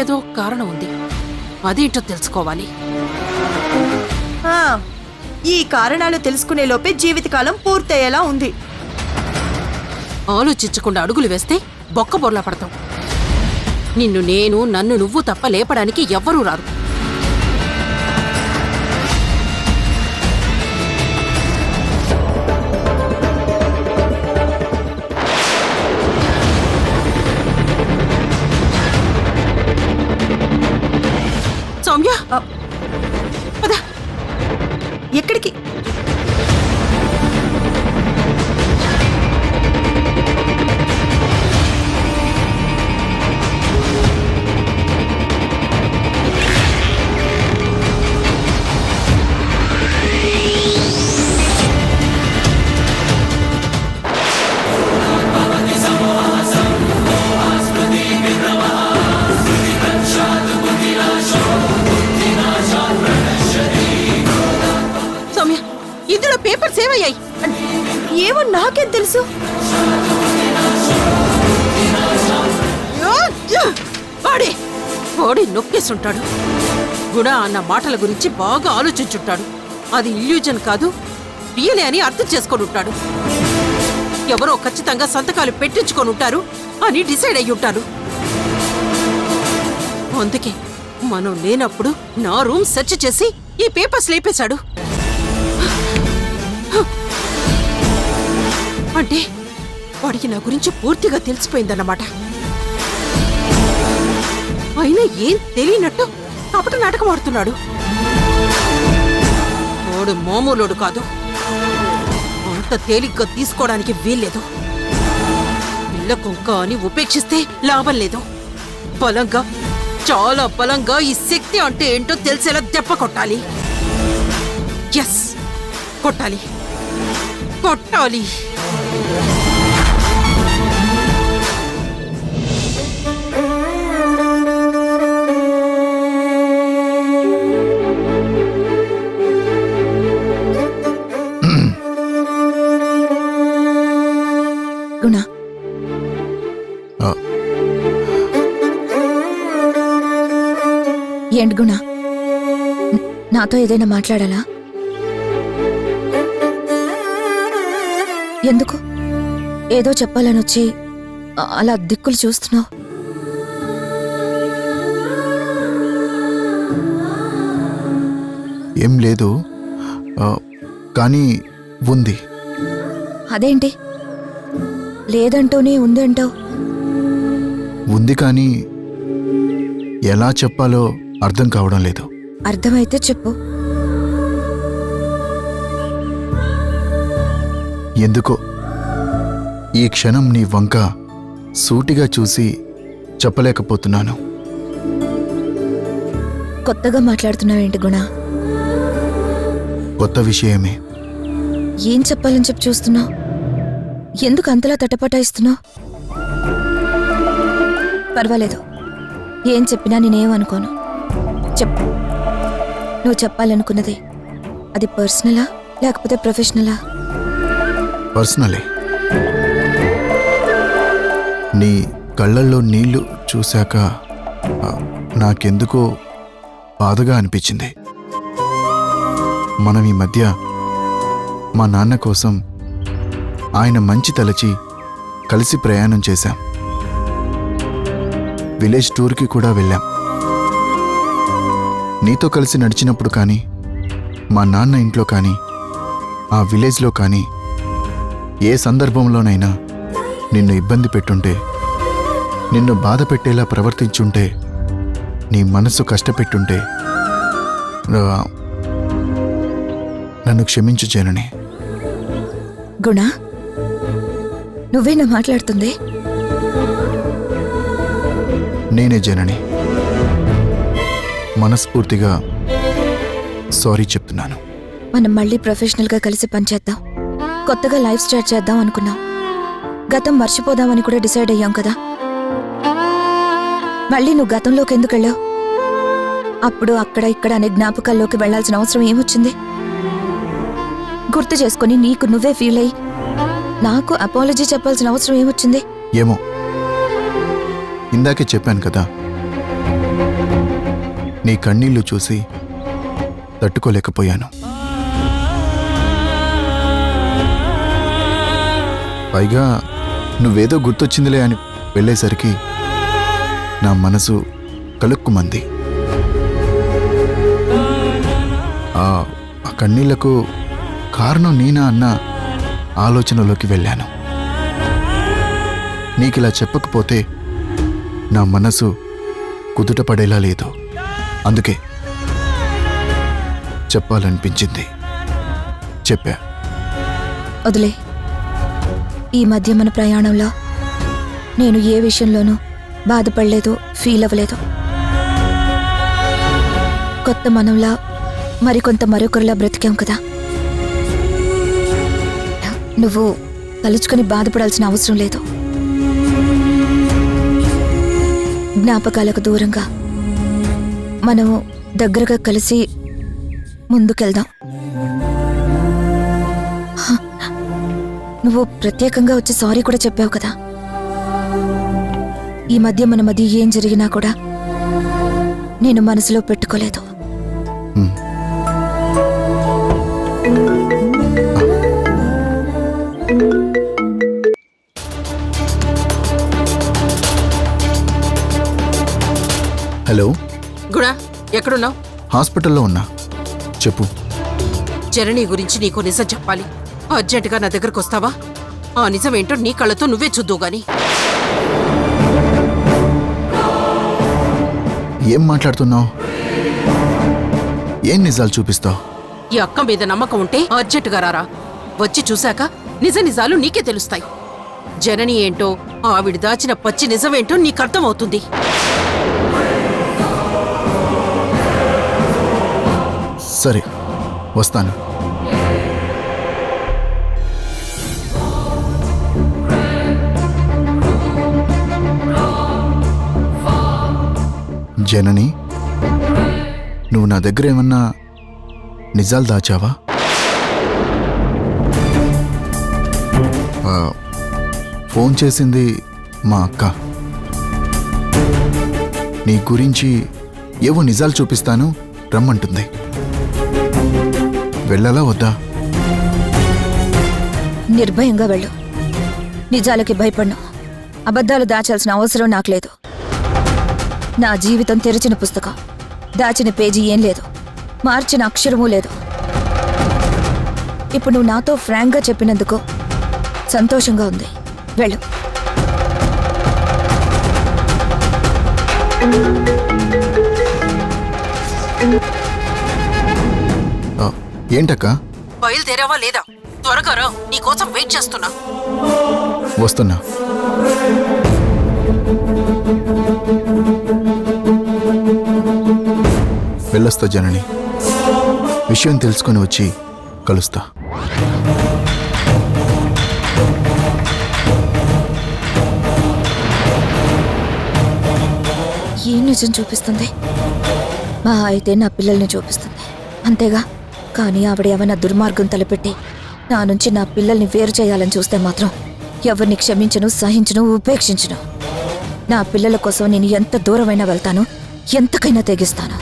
ఏదో కారణం ఉంది. అదేంటో తెలుసుకోవాలి. ఈ కారణాలు తెలుసుకునే లోపే జీవితకాలం పూర్తయ్యేలా ఉంది. ఆలోచించకుండా అడుగులు వేస్తే బొక్క బొర్లా పడతాం. నన్ను నువ్వు తప్ప లేపడానికి ఎవ్వరూ రారు. సౌమ్య, ఎక్కడికి? ఇందులో పేపర్స్ ఏమయ్యాయి? ఏమో నాకేం తెలుసు. వాడి నొక్కేసుంటాడు. గుణ అన్న మాటల గురించి బాగా ఆలోచించుంటాడు. అది ఇల్యూజన్ కాదు, రియలే అని అర్థం చేసుకొని ఉంటాడు. ఎవరో ఖచ్చితంగా సంతకాలు పెట్టించుకొని ఉంటారు అని డిసైడ్ అయ్యి ఉంటారు. అందుకే మనం లేనప్పుడు నా రూమ్ సెర్చ్ చేసి ఈ పేపర్స్ లేపేశాడు. అంటే వాడికి నా గురించి పూర్తిగా తెలిసిపోయిందన్నమాట. అయినా ఏం తెలియనట్టు కపట నాటకం ఆడుతున్నాడు. వాడు మామూలుడు కాదు. అంత తేలిగ్గా తీసుకోవడానికి వీల్లేదు. పిల్ల కుంక అని ఉపేక్షిస్తే లాభం లేదు. బలంగా, చాలా బలంగా ఈ శక్తి అంటే ఏంటో తెలిసేలా దెబ్బ కొట్టాలి. ఎస్, కొట్టాలి కొట్టాలి. గుణ, ఏంటి గుణ, నాతో ఏదైనా మాట్లాడాలా? ఎందుకు ఏదో చెప్పాలని వచ్చి అలా దిక్కులు చూస్తున్నావు? ఏం లేదు, కానీ ఉంది. అదేంటి లేదంటూనే ఉంది అంటావు? ఉంది కానీ ఎలా చెప్పాలో అర్థం కావడం లేదు. అర్థమైతే చెప్పు. ఎందుకో ఈ క్షణం నీ వంక సూటిగా చూసి చెప్పలేకపోతున్నాను. కొత్తగా మాట్లాడుతున్నావేంటి గుణ? కొత్త విషయమే. ఏం చెప్పాలని చెప్పి చూస్తున్నావు? ఎందుకు అంతలా తటపటాయిస్తున్నావు? పర్వాలేదు, ఏం చెప్పినా నేనేమనుకోను. చెప్పు, నువ్వు చెప్పాలనుకున్నది అది పర్సనలా లేకపోతే ప్రొఫెషనలా? పర్సనలే. నీ కళ్ళల్లో నీళ్లు చూశాక నాకెందుకో బాధగా అనిపించింది. మనం ఈ మధ్య మా నాన్న కోసం ఆయన మంచి తలచి కలిసి ప్రయాణం చేశాం. విలేజ్ టూర్కి కూడా వెళ్ళాం. నీతో కలిసి నడిచినప్పుడు కానీ, మా నాన్న ఇంట్లో కానీ, ఆ విలేజ్లో కానీ ఏ సందర్భంలోనైనా నిన్ను ఇబ్బంది పెట్టుంటే, నిన్ను బాధ పెట్టేలా ప్రవర్తించుంటే, నీ మనసు కష్టపెట్టుంటే నన్ను క్షమించు జనని. గుణ, నువ్వేనా మాట్లాడుతుంది? నేనే జనని. మనస్ఫూర్తిగా సారీ చెప్తున్నాను. మనం మళ్ళీ ప్రొఫెషనల్గా కలిసి పనిచేద్దాం. కొత్తగా లైఫ్ స్టార్ట్ చేద్దాం అనుకున్నాం. గతం మర్చిపోదామని కూడా డిసైడ్ అయ్యాం కదా. మళ్ళీ నువ్వు గతంలోకి ఎందుకు వెళ్ళావు? అప్పుడు అక్కడ ఇక్కడ అనే జ్ఞాపకాల్లోకి వెళ్లాల్సిన అవసరం ఏమొచ్చింది? గుర్తు చేసుకుని నీకు నువ్వే ఫీల్ అయ్యి నాకు అపాలజీ చెప్పాల్సిన అవసరం ఏమొచ్చింది? ఏమో, ఇందాకే చెప్పాను కదా, నీ కన్నీళ్లు చూసి తట్టుకోలేకపోయాను. పైగా నువ్వేదో గుర్తొచ్చిందిలే అని వెళ్ళేసరికి నా మనసు కలుక్కుమంది. ఆ కన్నీళ్లకు కారణం నేనా అన్న ఆలోచనలోకి వెళ్ళాను. నీకిలా చెప్పకపోతే నా మనసు కుదుట పడేలా లేదు. అందుకే చెప్పాలనిపించింది, చెప్పా. వదిలే. ఈ మధ్య మన ప్రయాణంలో నేను ఏ విషయంలోనూ బాధపడలేదు, ఫీల్ అవ్వలేదు. కొత్త మనంలా మరికొంత మరొకరిలా బ్రతికాం కదా. నువ్వు తలుచుకొని బాధపడాల్సిన అవసరం లేదు. జ్ఞాపకాలకు దూరంగా మనం దగ్గరగా కలిసి ముందుకెళ్దాం. నువ్వు ప్రత్యేకంగా వచ్చి సారీ కూడా చెప్పావు కదా. ఈ మధ్య మన మధ్య ఏం జరిగినా కూడా నేను మనసులో పెట్టుకోలేదు. హలో గుణ, ఎక్కడున్నావు? హాస్పిటల్లో ఉన్నా. చెప్పు. జనని గురించి నీకు నిజం చెప్పాలి. అర్జెంటుగా నా దగ్గరకు వస్తావా? ఆ నిజం ఏంటో నీ కళ్ళతో నువ్వే చూద్దువు గాని. ఏం మాట్లాడుతున్నావు? ఏం నిజాలు చూపిస్తావు? ఈ అక్క మీద నమ్మకం ఉంటే అర్జెంటుగా రారా. వచ్చి చూశాక నిజ నిజాలు నీకే తెలుస్తాయి. జనని ఏంటో, ఆవిడ దాచిన పచ్చి నిజమేంటో నీకు అర్థమవుతుంది. సరే, వస్తాను. జనని, నువ్వు నా దగ్గర ఏమన్నా నిజాలు దాచావా? ఫోన్ చేసింది మా అక్క. నీ గురించి ఏవో నిజాలు చూపిస్తాను రమ్మంటుంది. వెళ్ళాలా వద్దా? నిర్భయంగా వెళ్ళు. నిజాలకి భయపడ్ను. అబద్ధాలు దాచాల్సిన అవసరం నాకు లేదు. నా జీవితం తెరిచిన పుస్తకం. దాచిన పేజీ ఏం లేదు, మార్చిన అక్షరమూ లేదు. ఇప్పుడు నువ్వు నాతో ఫ్రాంక్గా చెప్పినందుకు సంతోషంగా ఉంది. వెళ్ళు. ఏంటక్క? బయలుదేరావా లేదా? త్వరగా రా, నీకోసం వెయిట్ చేస్తున్నా. వస్తున్నా. వెళ్ళొస్తా జనని. విషయం తెలుసుకొని వచ్చి కలుస్తా. ఏం నిజం చూపిస్తుంది? మా అయితే నా పిల్లల్ని చూపిస్తుంది, అంతేగా. కానీ ఆవిడ ఏమైనా దుర్మార్గం తలపెట్టి నా నుంచి నా పిల్లల్ని వేరు చేయాలని చూస్తే మాత్రం ఎవరిని క్షమించను, సహించను, ఉపేక్షించను. నా పిల్లల కోసం నేను ఎంత దూరమైనా వెళ్తాను, ఎంతకైనా తెగిస్తాను.